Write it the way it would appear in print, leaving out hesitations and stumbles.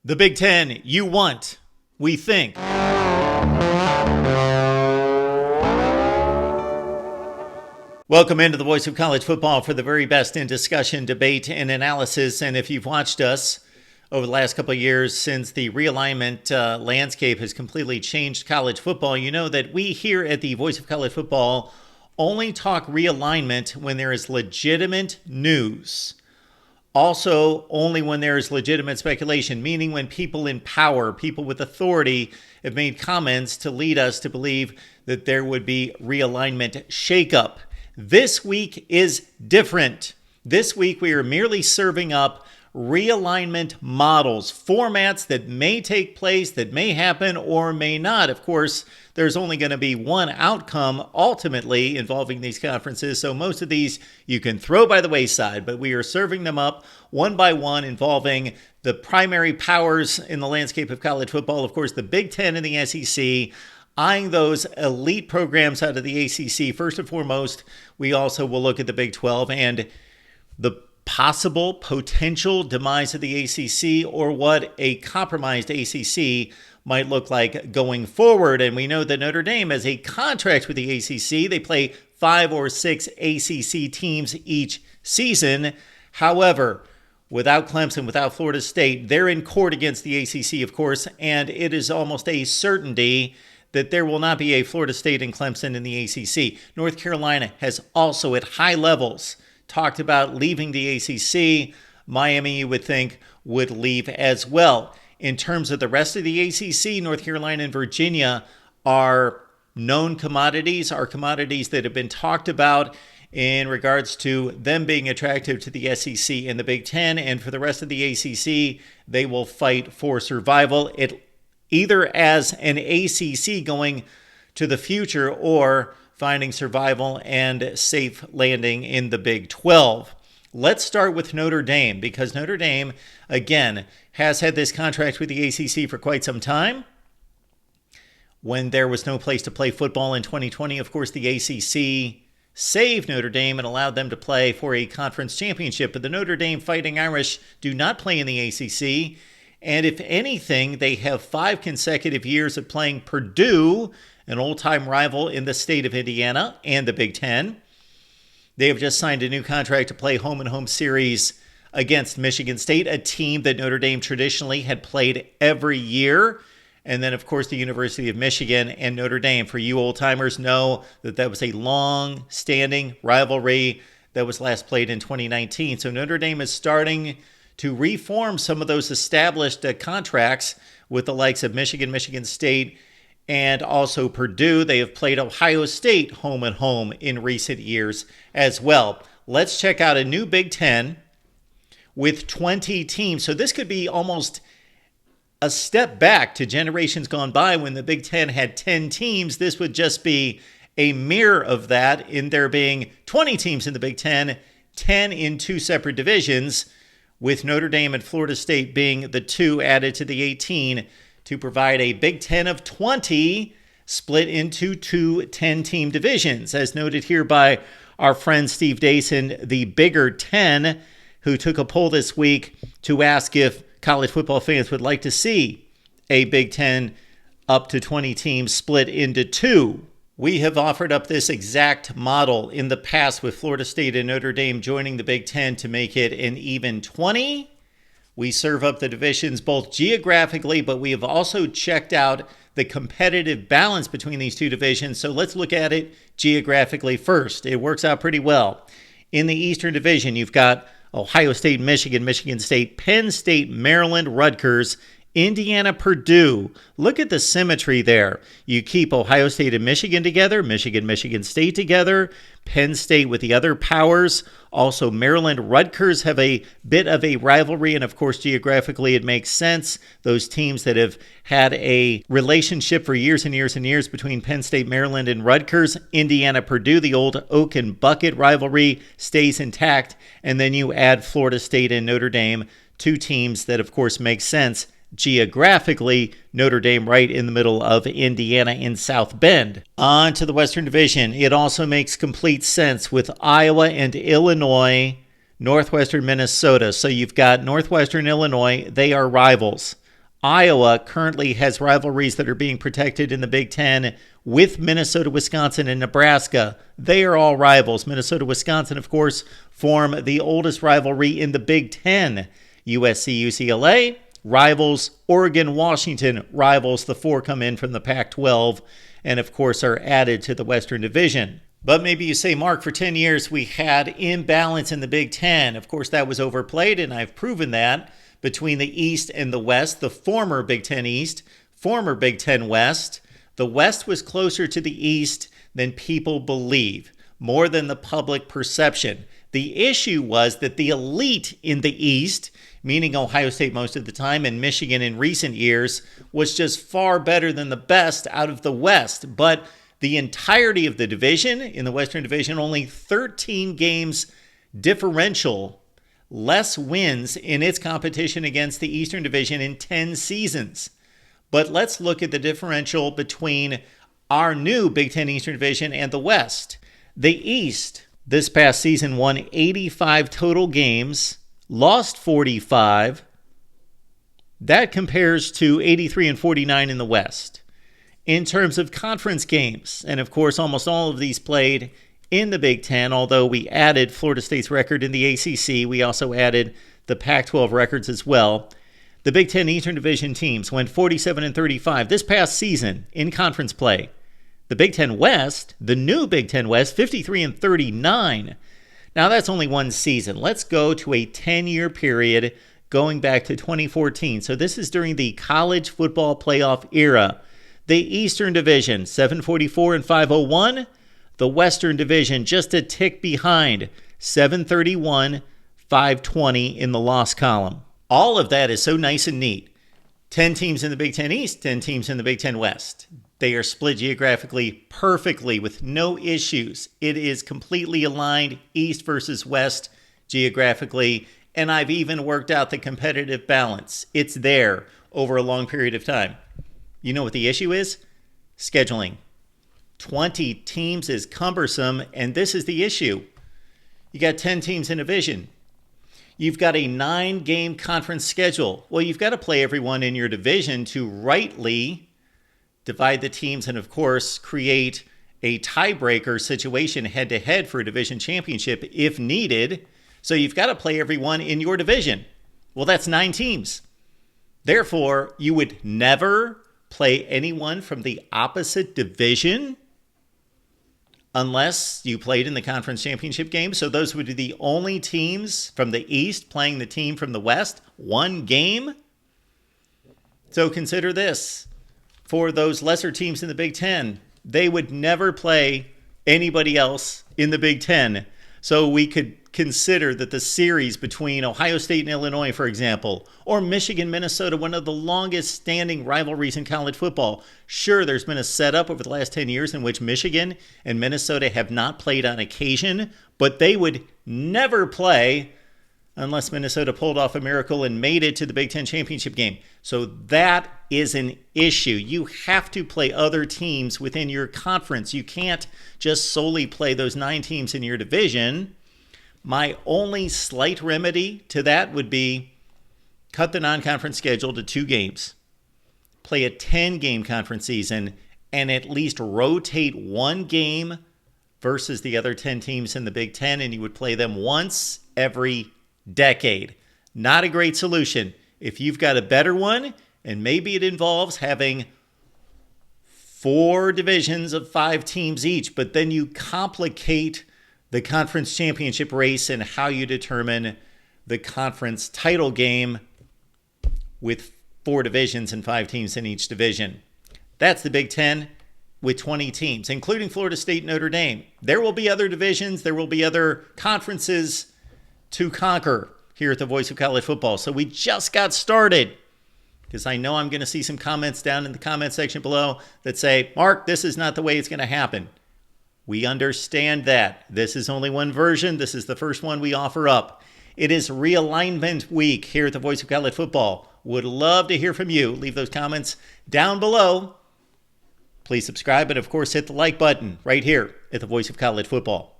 The Big Ten, you want, we think. Welcome into the Voice of College Football for the very best in discussion, debate, and analysis. And if you've watched us over the last couple of years since the realignment landscape has completely changed college football, you know that we here at the Voice of College Football only talk realignment when there is legitimate news. Also, only when there is legitimate speculation, meaning when people in power, people with authority, have made comments to lead us to believe that there would be realignment shakeup. This week is different. This week we are merely serving up realignment models, formats that may take place, that may happen or may not. Of course, there's only going to be one outcome ultimately involving these conferences, so most of these you can throw by the wayside, but we are serving them up one by one involving the primary powers in the landscape of college football. Of course, the Big Ten and the SEC, eyeing those elite programs out of the ACC. First and foremost, we also will look at the Big 12 and the potential demise of the ACC, or what a compromised ACC might look like going forward. And we know that Notre Dame has a contract with the ACC. They play 5 or 6 ACC teams each season. However, without Clemson, without Florida State, they're in court against the ACC, of course, and it is almost a certainty that there will not be a Florida State and Clemson in the ACC. North Carolina has also at high levels talked about leaving the ACC. Miami, you would think, would leave as well. In terms of the rest of the ACC, North Carolina and Virginia are known commodities, are commodities that have been talked about in regards to them being attractive to the SEC and the Big Ten. And for the rest of the ACC, they will fight for survival, either as an ACC going to the future or finding survival and safe landing in the Big 12. Let's start with Notre Dame, because Notre Dame, again, has had this contract with the ACC for quite some time. When there was no place to play football in 2020, of course, the ACC saved Notre Dame and allowed them to play for a conference championship. But the Notre Dame Fighting Irish do not play in the ACC. And if anything, they have 5 consecutive years of playing Purdue, an old-time rival in the state of Indiana and the Big Ten. They have just signed a new contract to play home-and-home series against Michigan State, a team that Notre Dame traditionally had played every year. And then, of course, the University of Michigan and Notre Dame. For you old-timers, know that that was a long-standing rivalry that was last played in 2019. So Notre Dame is starting to reform some of those established contracts with the likes of Michigan, Michigan State, and also Purdue. They have played Ohio State home and home in recent years as well. Let's check out a new Big Ten with 20 teams. So this could be almost a step back to generations gone by when the Big Ten had 10 teams. This would just be a mirror of that, in there being 20 teams in the Big Ten, 10 in 2 separate divisions, with Notre Dame and Florida State being the 2 added to the 18 to provide a Big Ten of 20 split into 2 10-team divisions. As noted here by our friend Steve Dason, the Bigger 10, who took a poll this week to ask if college football fans would like to see a Big Ten up to 20 teams split into 2. We have offered up this exact model in the past with Florida State and Notre Dame joining the Big Ten to make it an even 20. We serve up the divisions both geographically, but we have also checked out the competitive balance between these 2 divisions. So let's look at it geographically first. It works out pretty well. In the Eastern Division, you've got Ohio State, Michigan, Michigan State, Penn State, Maryland, Rutgers, Indiana, Purdue. Look at the symmetry there. You keep Ohio State and Michigan together, Michigan, Michigan State together, Penn State with the other powers. Also, Maryland, Rutgers have a bit of a rivalry, and of course, geographically, it makes sense. Those teams that have had a relationship for years and years and years between Penn State, Maryland, and Rutgers. Indiana, Purdue, the old Oak and Bucket rivalry stays intact. And then you add Florida State and Notre Dame, 2 teams that, of course, make sense geographically. Notre Dame right in the middle of Indiana in South Bend. On to the Western Division. It also makes complete sense with Iowa and Illinois, Northwestern Minnesota. So you've got Northwestern Illinois. They are rivals. Iowa currently has rivalries that are being protected in the Big Ten with Minnesota, Wisconsin, and Nebraska. They are all rivals. Minnesota, Wisconsin, of course, form the oldest rivalry in the Big Ten. USC, UCLA, rivals. Oregon, Washington, rivals. The four come in from the Pac-12 and, of course, are added to the Western Division. But maybe you say, Mark, for 10 years we had imbalance in the Big Ten. Of course, that was overplayed, and I've proven that. Between the East and the West, the former Big Ten East, former Big Ten West. The West was closer to the East than people believe, more than the public perception. The issue was that the elite in the East, meaning Ohio State most of the time and Michigan in recent years, was just far better than the best out of the West. But the entirety of the division, in the Western Division, only 13 games differential, less wins in its competition against the Eastern Division in 10 seasons. But let's look at the differential between our new Big Ten Eastern Division and the West. The East, this past season, won 85 total games, lost 45. That compares to 83 and 49 in the West. In terms of conference games, and of course almost all of these played in the Big Ten, although we added Florida State's record in the ACC, we also added the Pac-12 records as well. The Big Ten Eastern Division teams went 47 and 35 this past season in conference play. The Big Ten West, the new Big Ten West, 53 and 39. Now that's only one season. Let's go to a 10-year period going back to 2014. So this is during the college football playoff era. The Eastern Division, 744 and 501. The Western Division just a tick behind, 731, 520 in the loss column. All of that is so nice and neat. 10 teams in the Big Ten East, 10 teams in the Big Ten West. They are split geographically perfectly with no issues. It is completely aligned East versus West geographically, and I've even worked out the competitive balance. It's there over a long period of time. You know what the issue is? Scheduling. 20 teams is cumbersome, and this is the issue. You got 10 teams in a division. You've got a 9-game conference schedule. Well, you've got to play everyone in your division to rightly divide the teams and, of course, create a tiebreaker situation head-to-head for a division championship if needed. So you've got to play everyone in your division. Well, that's 9 teams. Therefore, you would never play anyone from the opposite division unless you played in the conference championship game. So those would be the only teams from the East playing the team from the West. 1 game. So consider this. For those lesser teams in the Big Ten, they would never play anybody else in the Big Ten. So we could consider that the series between Ohio State and Illinois, for example, or Michigan, Minnesota, one of the longest standing rivalries in college football. Sure, there's been a setup over the last 10 years in which Michigan and Minnesota have not played on occasion, but they would never play unless Minnesota pulled off a miracle and made it to the Big Ten championship game. So that is an issue. You have to play other teams within your conference. You can't just solely play those 9 teams in your division. My only slight remedy to that would be cut the non-conference schedule to 2 games. Play a 10-game conference season and at least rotate 1 game versus the other 10 teams in the Big Ten, and you would play them once every decade. Not a great solution. If you've got a better one, and maybe it involves having 4 divisions of 5 teams each, but then you complicate the conference championship race and how you determine the conference title game with 4 divisions and 5 teams in each division. That's the Big Ten with 20 teams, including Florida State and Notre Dame. There will be other divisions. There will be other conferences to conquer here at the Voice of College Football. So we just got started, because I know I'm going to see some comments down in the comment section below that say, Mark, this is not the way it's going to happen. We understand that. This is only one version. This is the first one we offer up. It is realignment week here at the Voice of College Football. Would love to hear from you. Leave those comments down below. Please subscribe and, of course, hit the like button right here at the Voice of College Football.